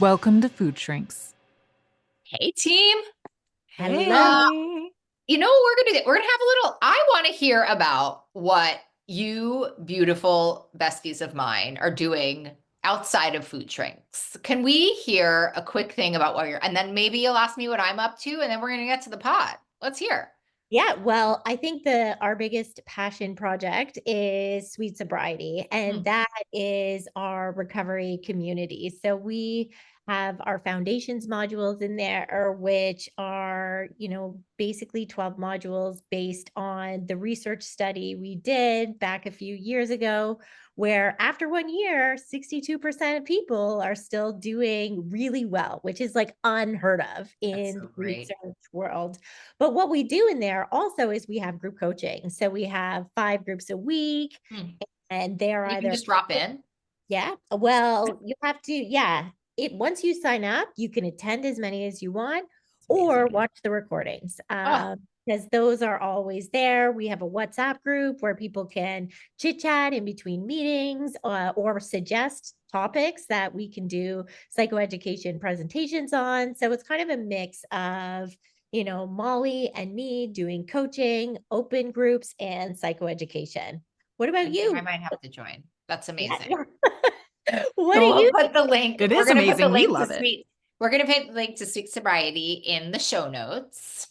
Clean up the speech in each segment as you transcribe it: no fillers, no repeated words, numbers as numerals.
Welcome to Food Shrinks. Hey, team. Hey. You know what we're going to do? We're going to have a little, I want to hear about what you beautiful besties of mine are doing outside of food shrinks. Can we hear a quick thing about what and then maybe you'll ask me what I'm up to, and then we're going to get to the pod. Let's hear. Yeah, well, I think our biggest passion project is sweet sobriety, and that is our recovery community. So we have our foundations modules in there, which are, basically 12 modules based on the research study we did back a few years ago, where after 1 year, 62% of people are still doing really well, which is like unheard of That's in so the great. research world. But what we do in there also is we have group coaching. So we have 5 groups a week, and they're You can either, just drop in. yeah, well, you have to, yeah. Once you sign up, you can attend as many as you want or watch the recordings. Oh, Because those are always there. We have a WhatsApp group where people can chit chat in between meetings, or suggest topics that we can do psychoeducation presentations on. So it's kind of a mix of, Molly and me doing coaching, open groups, and psychoeducation. What I about think you? I might have to join. That's Yeah, amazing. yeah. What So do we'll you put the link. It We're is going to put the amazing. We link to love it. Sweet. We're going to put the link to Sweet Sobriety in the show notes.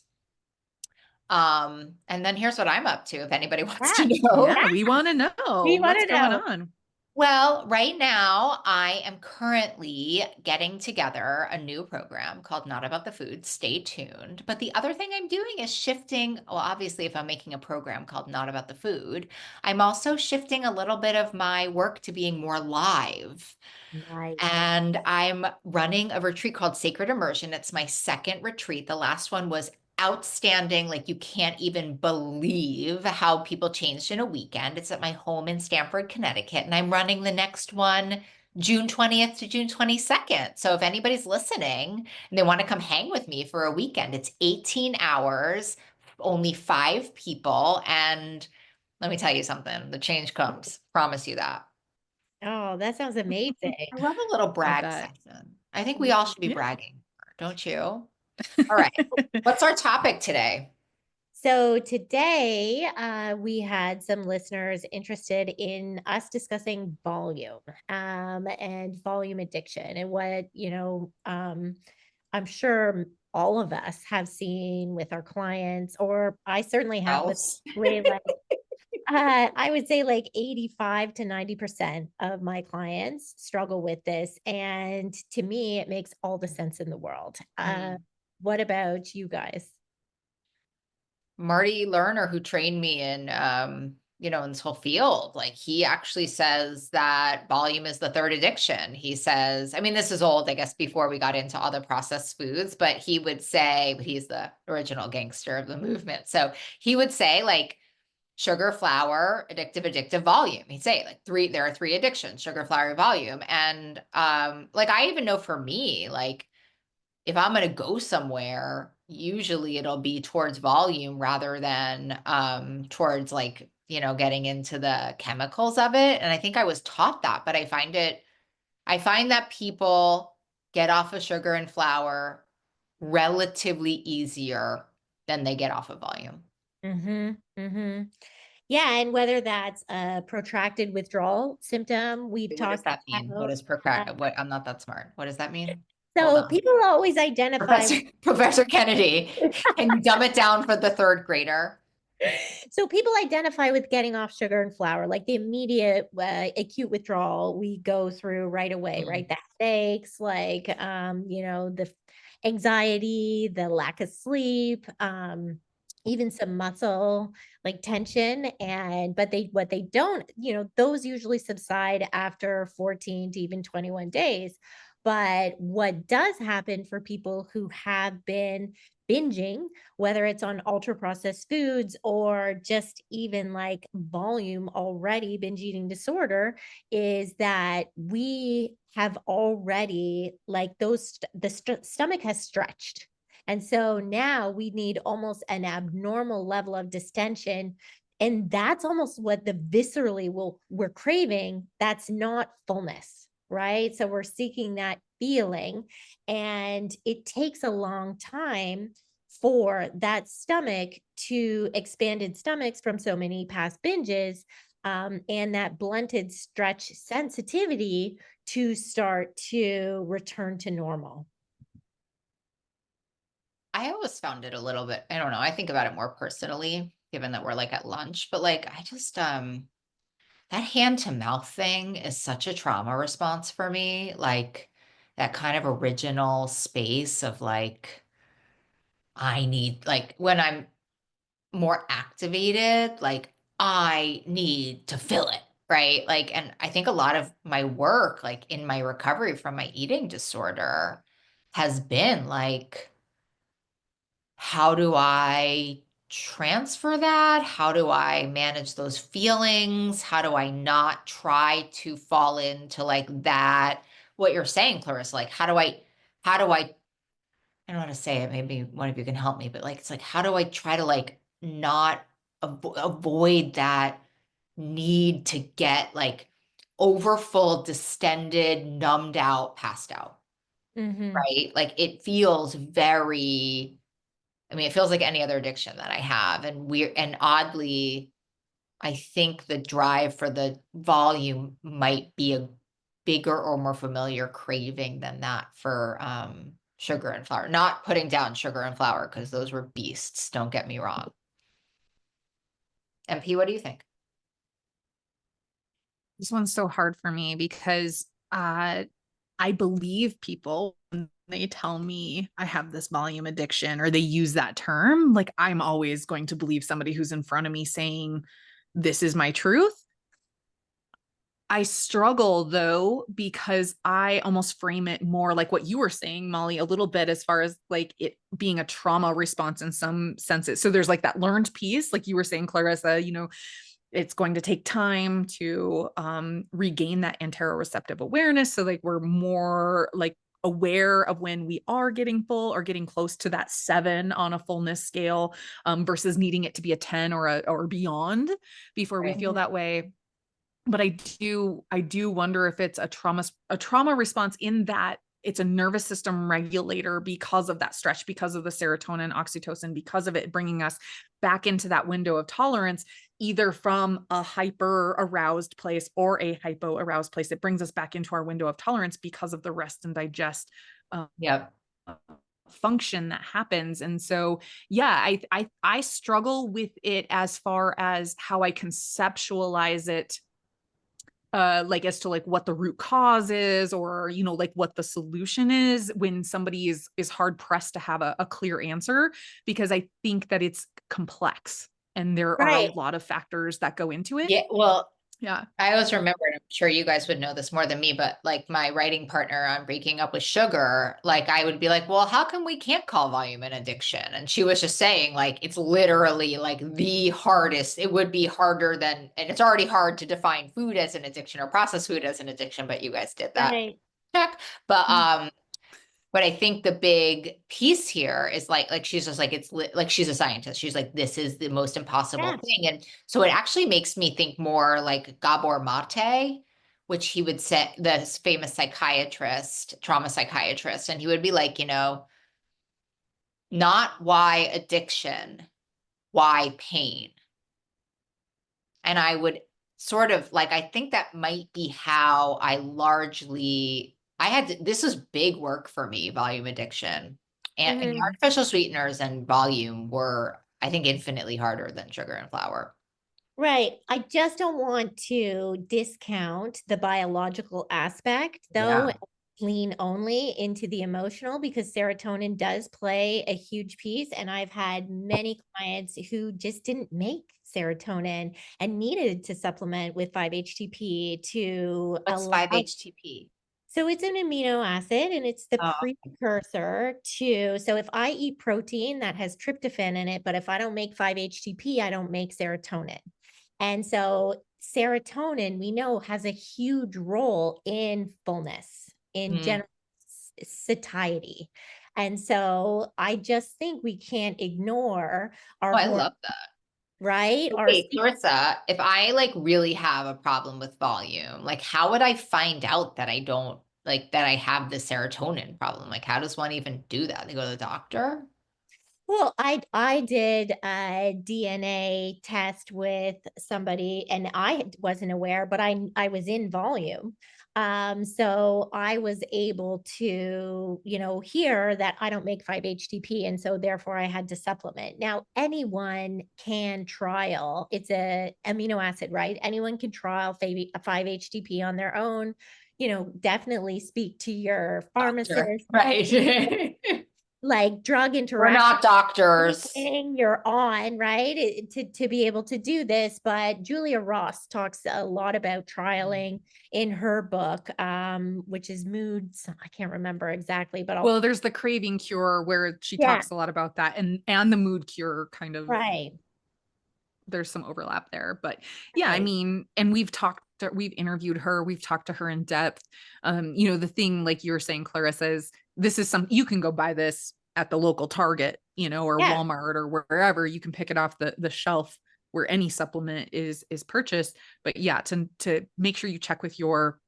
And then here's what I'm up to if anybody wants to Yeah, know. Yeah, we want to know we want what's to going know. on. Well, right now I am currently getting together a new program called Not About the Food. Stay tuned. But the other thing I'm doing is shifting. Well, obviously, if I'm making a program called Not About the Food, I'm also shifting a little bit of my work to being more live. Nice. And I'm running a retreat called Sacred Immersion. It's my second retreat. The last one was outstanding. Like, you can't even believe how people changed in a weekend. It's at my home in Stamford, Connecticut. And I'm running the next one June 20th to June 22nd. So if anybody's listening and they want to come hang with me for a weekend, it's 18 hours, only 5 people. And let me tell you something, the change comes. Promise you that. Oh, that sounds amazing. I love a little I brag bet. section. I think we all should be Yeah. bragging, don't you? All right. What's our topic today? So today, we had some listeners interested in us discussing volume, and volume addiction, and what, I'm sure all of us have seen with our clients, or I certainly have with Else. way like I would say like 85 to 90% of my clients struggle with this. And to me, it makes all the sense in the world. What about you guys? Marty Lerner, who trained me in in this whole field, like, he actually says that volume is the third addiction. He says, I mean, this is old, I guess, before we got into other processed foods, but he would say, but he's the original gangster of the movement. So he would say, like, sugar, flour, addictive, volume. He'd say, like, there are three addictions: sugar, flour, volume. And like, I even know for me, like, if I'm going to go somewhere, usually it'll be towards volume rather than towards, like, getting into the chemicals of it. And I think I was taught that, but I find that people get off of sugar and flour relatively easier than they get off of volume. Mm-hmm. Mm-hmm. Yeah, and whether that's a protracted withdrawal symptom, we've What does talked that mean? What about. is uh, what? I'm not that smart. What does that mean? Hold so on. people always identify. Professor Kennedy, can you dumb it down for the third grader? So people identify with getting off sugar and flour, like the immediate acute withdrawal we go through right away, right? The headaches, like the anxiety, the lack of sleep, even some muscle like tension. And but they what they don't, those usually subside after 14 to even 21 days. But what does happen for people who have been binging, whether it's on ultra processed foods or just even like volume already binge eating disorder, is that we have already like stomach has stretched. And so now we need almost an abnormal level of distension. And that's almost what the viscerally we're craving. That's not fullness. right? So we're seeking that feeling, and it takes a long time for that stomach to expanded stomachs from so many past binges, and that blunted stretch sensitivity to start to return to normal. I always found it a little bit, I don't know, I think about it more personally, given that we're like at lunch, but like I just that hand to mouth thing is such a trauma response for me. Like that kind of original space of like, I need, like when I'm more activated, like I need to fill it, right? Like, and I think a lot of my work, like in my recovery from my eating disorder, has been like, how do I transfer that? How do I manage those feelings? How do I not try to fall into like that? What you're saying, Clarissa, like how do I don't want to say it, maybe one of you can help me, but like it's like how do I try to like not avoid that need to get like overfull, distended, numbed out, passed out, Mm-hmm. right? Like it feels very, I mean, it feels like any other addiction that I have. And and oddly, I think the drive for the volume might be a bigger or more familiar craving than that for sugar and flour. Not putting down sugar and flour because those were beasts, don't get me wrong. MP, what do you think? This one's so hard for me because I believe people when they tell me I have this volume addiction or they use that term. Like I'm always going to believe somebody who's in front of me saying, this is my truth. I struggle though, because I almost frame it more like what you were saying, Molly, a little bit as far as like it being a trauma response in some senses. So there's like that learned piece, like you were saying, Clarissa, it's going to take time to regain that enteroreceptive awareness. So like we're more like aware of when we are getting full or getting close to that 7 on a fullness scale, versus needing it to be a 10 or beyond before we Right. feel that way. But I do wonder if it's a trauma response, in that it's a nervous system regulator because of that stretch, because of the serotonin, oxytocin, because of it bringing us back into that window of tolerance, either from a hyper aroused place or a hypo aroused place. It brings us back into our window of tolerance because of the rest and digest um, Yep. function that happens. And so, yeah, I struggle with it as far as how I conceptualize it, like as to like what the root cause is, or like what the solution is when somebody is hard pressed to have a clear answer, because I think that it's complex and there are a Right. lot of factors that go into it. Yeah. Well, Yeah. I always remember, and I'm sure you guys would know this more than me, but like my writing partner on breaking up with sugar, like I would be like, well, how come we can't call volume an addiction? And she was just saying, like, it's literally like the hardest. It would be harder than, and it's already hard to define food as an addiction or processed food as an addiction, but you guys did that Right. check. But I think the big piece here is like she's just like like she's a scientist. She's like, this is the most impossible Yeah. thing. And so it actually makes me think more like Gabor Mate, which he would say, this famous psychiatrist, trauma psychiatrist, and he would be like, not why addiction, why pain. And I would sort of like, I think that might be how I largely, this was big work for me, volume addiction. And the Mhm. artificial sweeteners and volume were, I think, infinitely harder than sugar and flour. Right. I just don't want to discount the biological aspect, though, Yeah. and lean only into the emotional, because serotonin does play a huge piece. And I've had many clients who just didn't make serotonin and needed to supplement with 5-HTP to What's allow. 5-HTP? So it's an amino acid, and it's the Oh, precursor to. So if I eat protein that has tryptophan in it, but if I don't make 5-HTP, I don't make serotonin. And so serotonin, we know, has a huge role in fullness, in mm. general satiety. And so I just think we can't ignore Oh, our I hormones, love that. right? Okay, Clarissa, if I like really have a problem with volume, like how would I find out that I don't like that I have the serotonin problem? Like how does one even do that? They go to the doctor? Well, I did a DNA test with somebody and I wasn't aware, but I was in volume. So I was able to, hear that I don't make 5-HTP. And so therefore I had to supplement. Now anyone can trial, it's a amino acid, right? Anyone can trial 5-HTP on their own. Definitely speak to your Doctor. pharmacist, Right. like drug We're interaction not doctors. you're on, right? To be able to do this. But Julia Ross talks a lot about trialing in her book, which is moods. I can't remember exactly, but Well, there's the craving cure where she yeah, talks a lot about that, and the mood cure kind of, right, there's some overlap there. But yeah, I right. mean, and we've interviewed her, we've talked to her in depth. The thing, like you're saying, Clarissa, is this is some, you can go buy this at the local Target, or Yeah, Walmart or wherever. You can pick it off the shelf where any supplement is purchased. But yeah, to make sure you check with your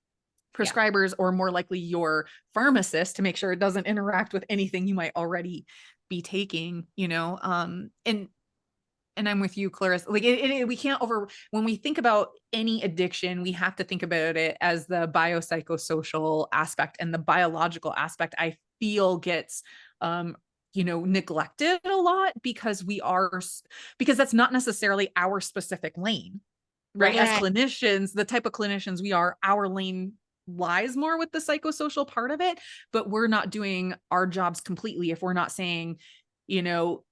Yeah. prescribers, or more likely your pharmacist, to make sure it doesn't interact with anything you might already be taking, and I'm with you, Clarissa. Like we can't when we think about any addiction, we have to think about it as the biopsychosocial aspect, and the biological aspect, I feel, gets, neglected a lot because because that's not necessarily our specific lane, right? As right, clinicians, the type of clinicians we are, our lane lies more with the psychosocial part of it, but we're not doing our jobs completely if we're not saying,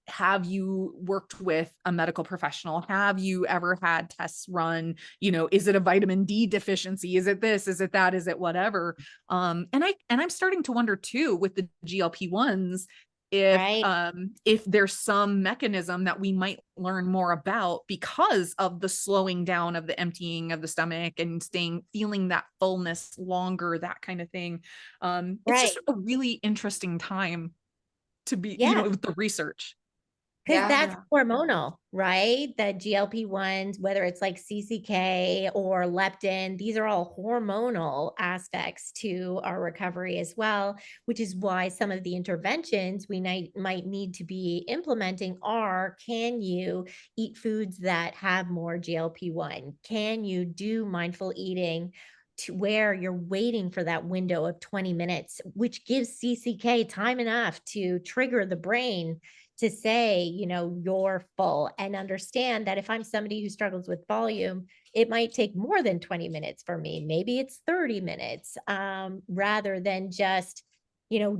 have you worked with a medical professional? Have you ever had tests run? Is it a vitamin D deficiency? Is it this? Is it that? Is it whatever? And I'm starting to wonder too, with the GLP-1s, right. if there's some mechanism that we might learn more about because of the slowing down of the emptying of the stomach and feeling that fullness longer, that kind of thing. It's Right. just a really interesting time to be, Yeah. with the research. Because Yeah. that's hormonal, right? The GLP-1s, whether it's like CCK or leptin, these are all hormonal aspects to our recovery as well, which is why some of the interventions we might need to be implementing are, can you eat foods that have more GLP-1? Can you do mindful eating to where you're waiting for that window of 20 minutes, which gives CCK time enough to trigger the brain to say, you're full, and understand that if I'm somebody who struggles with volume, it might take more than 20 minutes for me. Maybe it's 30 minutes, rather than just,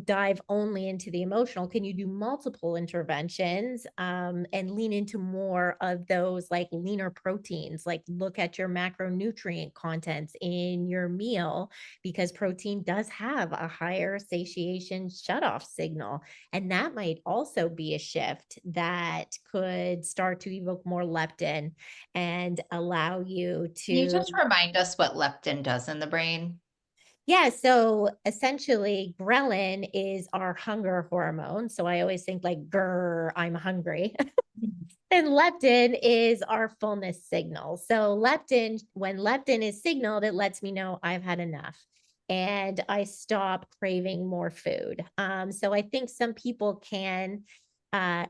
dive only into the emotional. Can you do multiple interventions, and lean into more of those like leaner proteins, like look at your macronutrient contents in your meal, because protein does have a higher satiation shutoff signal. And that might also be a shift that could start to evoke more leptin and allow you Can you to, just remind us what leptin does in the brain? yeah. So essentially, ghrelin is our hunger hormone. So I always think like, grr, I'm hungry. And leptin is our fullness signal. So when leptin is signaled, it lets me know I've had enough and I stop craving more food. So I think some people can, uh,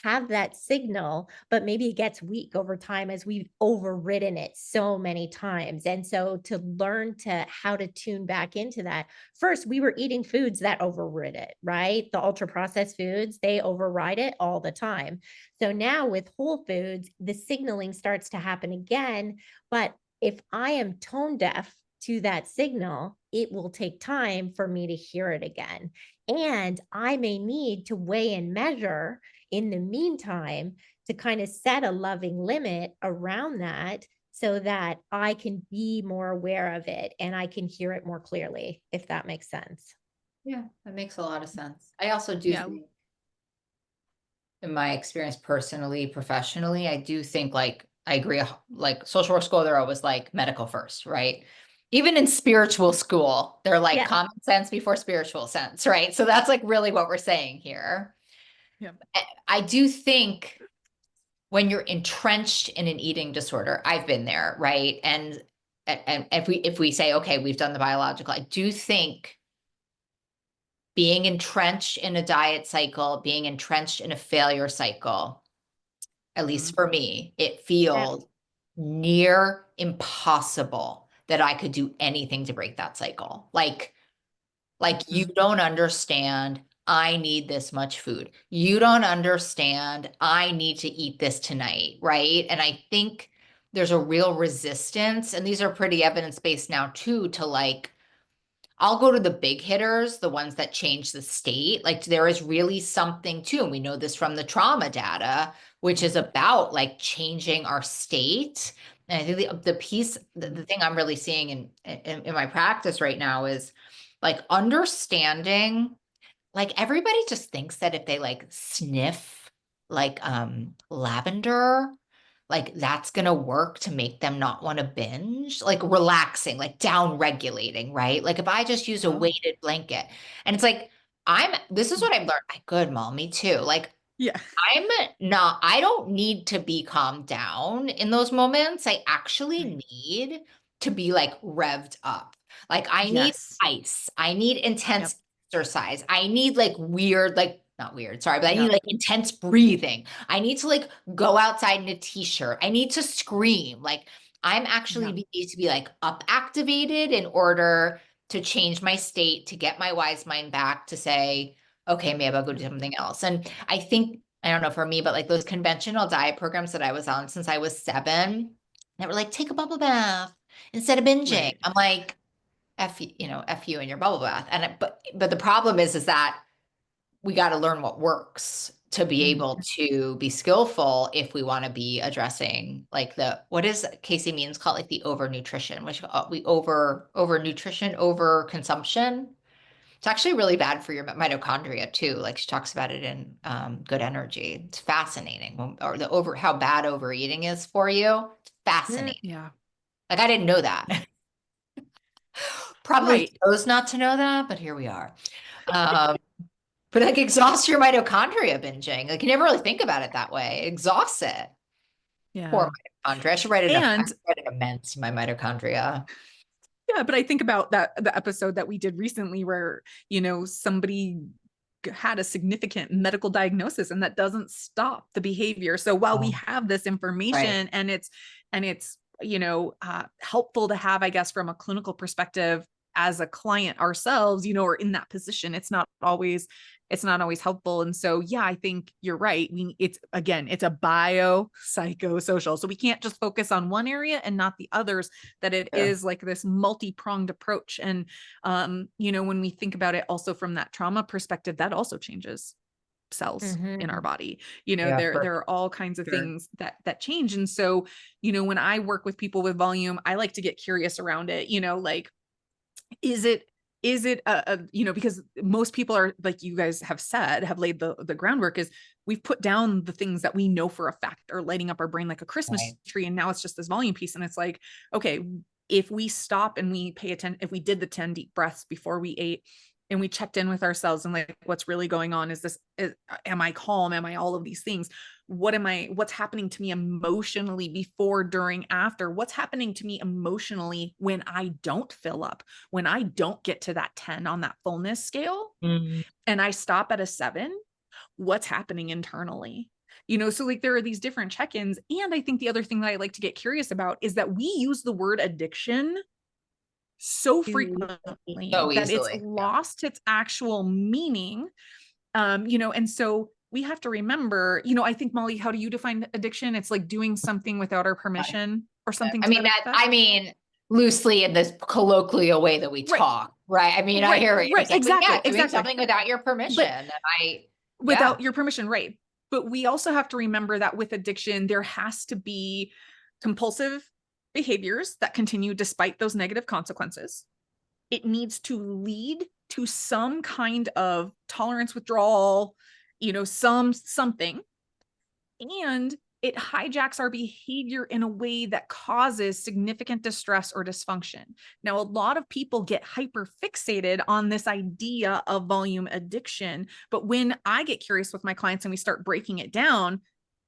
have that signal, but maybe it gets weak over time as we've overridden it so many times. And so to learn to how to tune back into that, first we were eating foods that overrid it, right? The ultra processed foods, they override it all the time. So now with whole foods, the signaling starts to happen again. But if I am tone deaf to that signal, it will take time for me to hear it again. And I may need to weigh and measure in the meantime to kind of set a loving limit around that so that I can be more aware of it and I can hear it more clearly, if that makes sense. Yeah, that makes a lot of sense. I also do Yeah. think, in my experience personally, professionally, I do think like I agree, like social work school, they're always like medical first, right? Even in spiritual school, they're like Yeah. common sense before spiritual sense, right? So that's like really what we're saying here. Yeah. I do think when you're entrenched in an eating disorder, I've been there, right? And if we say, okay, we've done the biological, I do think being entrenched in a diet cycle, being entrenched in a failure cycle, at least for me, it feels near impossible that I could do anything to break that cycle. Like you don't understand, I need this much food. You don't understand, I need to eat this tonight, right? And I think there's a real resistance, and these are pretty evidence-based now too, to like, I'll go to the big hitters, the ones that change the state. Like there is really something too, and we know this from the trauma data, which is about like changing our state. And I think the piece, the thing I'm really seeing in my practice right now is like understanding, like everybody just thinks that if they like sniff like lavender, like that's gonna work to make them not want to binge, like relaxing, like down regulating, right? Like if I just use a weighted blanket, and it's like this is what I've learned. Good, Mom, me too. Like Yeah. I don't need to be calmed down in those moments. I actually need to be like revved up. Like I need Yes. ice. I need intense exercise. I need like weird, like not weird, sorry, but I need like intense breathing. I need to like go outside in a t-shirt. I need to scream. Like I'm actually need to be like up activated in order to change my state, to get my wise mind back, to say, okay, maybe I'll go do something else. And I think, I don't know for me, but like those conventional diet programs that I was on since I was 7, that were like, take a bubble bath instead of binging. Right. I'm like, F you and your bubble bath. And but the problem is that we got to learn what works to be able to be skillful if we want to be addressing like what is Casey Means called, like the overnutrition, which we overnutrition, over consumption. It's actually really bad for your mitochondria too. Like she talks about it in Good Energy. It's fascinating. Or how bad overeating is for you. It's fascinating. Yeah. Like I didn't know that. Probably chose not to know that, but here we are. But like exhaust your mitochondria binging. Like you never really think about it that way. Exhaust it. Yeah. Poor mitochondria. I should write And an amends to my mitochondria. yeah, but I think about the episode that we did recently where, somebody had a significant medical diagnosis and that doesn't stop the behavior. So while we have this information and it's helpful to have, I guess, from a clinical perspective as a client ourselves, or in that position, it's not always helpful. And so, yeah, I think you're right. It's a biopsychosocial. So we can't just focus on one area and not the others, that it is like this multi-pronged approach. And, when we think about it also from that trauma perspective, that also changes cells in our body. There are all kinds of things that change. And so, when I work with people with volume, I like to get curious around it, like, is it because most people are, like you guys have laid the groundwork, is we've put down the things that we know for a fact are lighting up our brain like a Christmas tree. And now it's just this volume piece. And it's like, okay, if we stop and we pay attention, if we did the 10 deep breaths before we ate and we checked in with ourselves and like, what's really going on? Am I calm? Am I all of these things? What's happening to me emotionally before, during, after? What's happening to me emotionally when I don't fill up, when I don't get to that 10 on that fullness scale and I stop at a 7? What's happening internally? So like there are these different check-ins. And I think the other thing that I like to get curious about is that we use the word addiction so frequently that it's lost its actual meaning. And so we have to remember, I think, Molly, how do you define addiction? It's like doing something without our permission or something. I mean, loosely in this colloquial way that we talk, right? I mean, I hear it. Right. Exactly. Doing something without your permission. Without your permission. Right. But we also have to remember that with addiction, there has to be compulsive behaviors that continue despite those negative consequences. It needs to lead to some kind of tolerance withdrawal, something. And it hijacks our behavior in a way that causes significant distress or dysfunction. Now, a lot of people get hyper fixated on this idea of volume addiction, but when I get curious with my clients and we start breaking it down,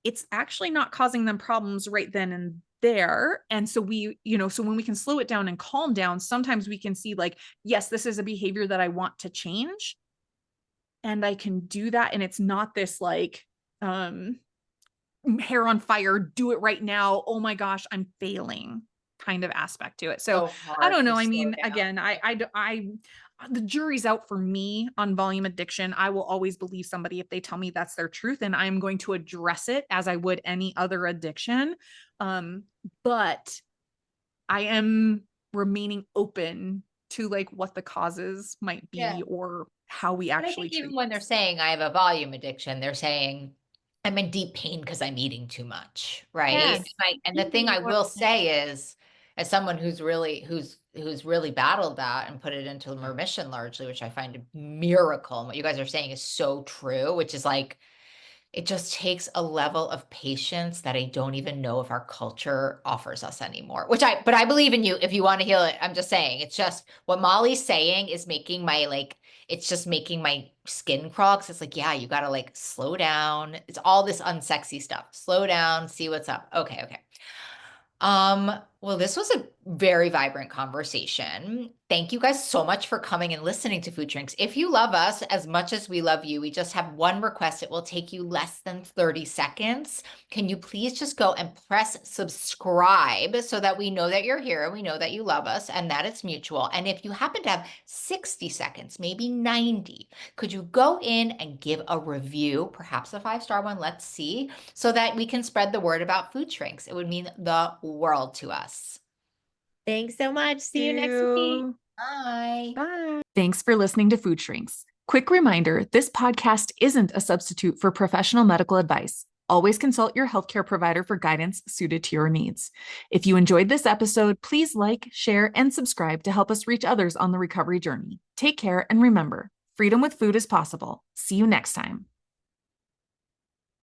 it's actually not causing them problems right then and there. And so we, so when we can slow it down and calm down, sometimes we can see like, yes, this is a behavior that I want to change. And I can do that. And it's not this like, hair on fire, do it right now. Oh my gosh, I'm failing kind of aspect to it. So I don't know. I mean, again, the jury's out for me on volume addiction. I will always believe somebody if they tell me that's their truth, and I'm going to address it as I would any other addiction. But I am remaining open to like what the causes might be or how we actually treat. Even when they're saying I have a volume addiction, they're saying I'm in deep pain because I'm eating too much, right? Yes. And the thing I will say is, as someone who's really battled that and put it into remission largely, which I find a miracle. And what you guys are saying is so true, which is like, it just takes a level of patience that I don't even know if our culture offers us anymore, but I believe in you. If you want to heal it, I'm just saying, it's just what Molly's saying is making it's just making my skin crawl. Cause it's like, yeah, you got to like slow down. It's all this unsexy stuff. Slow down, see what's up. Okay. Well, this was a very vibrant conversation. Thank you guys so much for coming and listening to Food Drinks. If you love us as much as we love you, we just have one request. It will take you less than 30 seconds. Can you please just go and press subscribe so that we know that you're here and we know that you love us and that it's mutual. And if you happen to have 60 seconds, maybe 90, could you go in and give a review, perhaps a 5-star one, let's see, so that we can spread the word about Food Drinks. It would mean the world to us. Thanks so much. See you next week. Bye. Bye. Thanks for listening to Food Shrinks. Quick reminder, this podcast isn't a substitute for professional medical advice. Always consult your healthcare provider for guidance suited to your needs. If you enjoyed this episode, please like, share, and subscribe to help us reach others on the recovery journey. Take care, and remember, freedom with food is possible. See you next time.